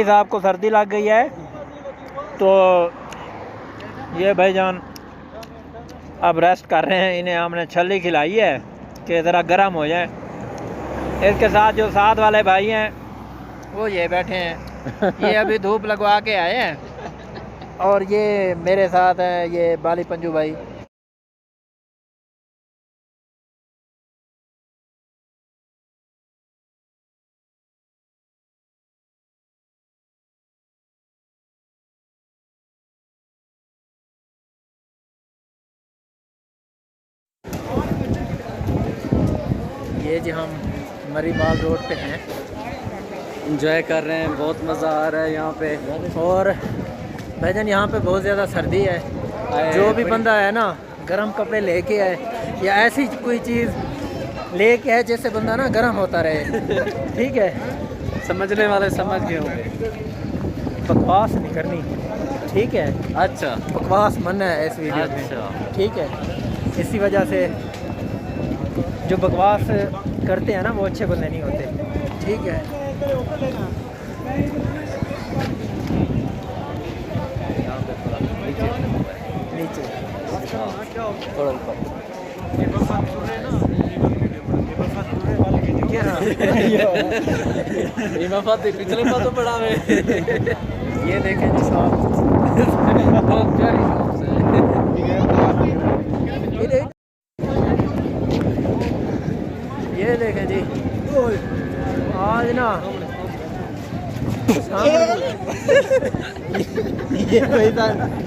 साहब को सर्दी लग गई है तो ये भाईजान अब रेस्ट कर रहे हैं। इन्हें हमने छल्ली खिलाई है कि ज़रा गर्म हो जाए। इसके साथ जो साथ वाले भाई हैं वो ये बैठे हैं, ये अभी धूप लगवा के आए हैं। और ये मेरे साथ है ये बाली पंजू भाई। ये जी हम मरी माल रोड पे हैं, इंजॉय कर रहे हैं, बहुत मज़ा आ रहा है यहाँ पे। और भाईजान यहाँ पे बहुत ज़्यादा सर्दी है। जो भी बंदा है ना गर्म कपड़े लेके आए या ऐसी कोई चीज़ लेके आए जिससे बंदा ना गर्म होता रहे। ठीक है, समझने वाले समझ गए होंगे। बकवास नहीं करनी, ठीक है? अच्छा, बकवास मना है इस वीडियो में, अच्छा। ठीक है? इसी वजह से जो बकवास करते हैं ना वो अच्छे बंदे नहीं होते, ठीक है? नीचे थोड़ा ऊपर। पिछले पास तो पड़ा में। ये देखें जी साहब, ये देखें जी आज ना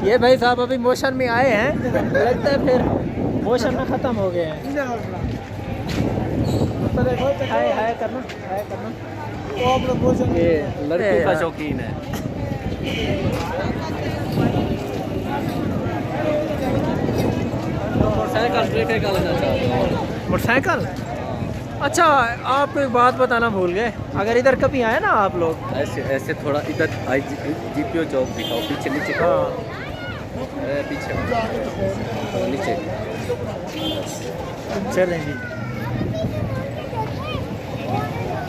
ये भाई साहब अभी मोशन में आए हैं, लगता है फिर मोशन में ख़त्म हो गए हैं। हाय हाय करना, हाय करना। ये लड़कों का शौकीन है। मोटरसाइकिल ट्रेकर का लेना चाहता हूँ। मोटरसाइकिल? अच्छा, आपको एक बात बताना भूल गए, अगर इधर कभी आए ना आप लोग, ऐसे ऐसे थोड़ा इधर जीपीओ चौक दिखाओ, पीछे नीचे। हाँ पीछे नीचे चलें जी।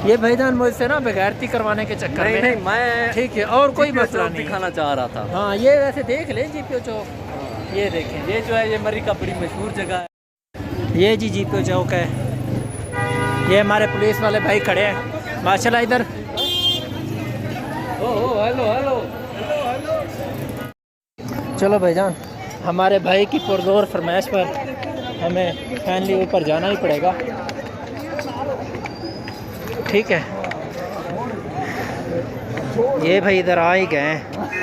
ये भाईजान मुझसे ना बेगैरती करवाने के चक्कर में, नहीं मैं ठीक है, और कोई मसला नहीं दिखाना चाह रहा था। हाँ ये वैसे देख ले जीपीओ चौक, ये देखें, ये जो है ये मरी का बड़ी मशहूर जगह है। ये जी जीपीओ चौक है। ये हमारे पुलिस वाले भाई खड़े हैं माशाल्लाह इधर। ओ हेलो हेलो। चलो भाईजान, हमारे भाई की पुरजोर फरमाइश पर हमें फाइनली ऊपर जाना ही पड़ेगा, ठीक है? ये भाई इधर आ ही गए हैं,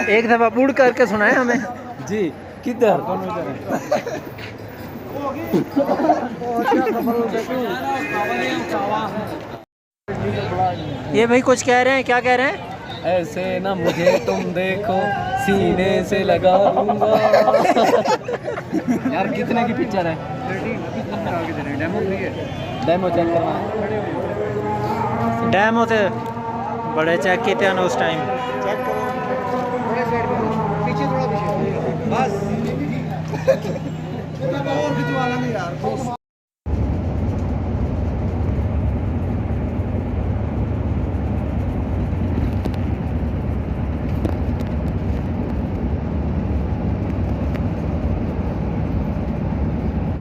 एक दफ़ा बूढ़ करके सुनाए हमें जी। किधर? ये भाई कुछ कह रहे हैं, क्या कह रहे हैं? ऐसे ना मुझे तुम देखो सीने से लगा दूंगा। यार कितने की पिक्चर है? डेमो चेक करना। डैम होते बड़े चेक किए थे ना उस टाइम। पीछे थोड़ा पीछे बस। और खिंचवाना नहीं यार।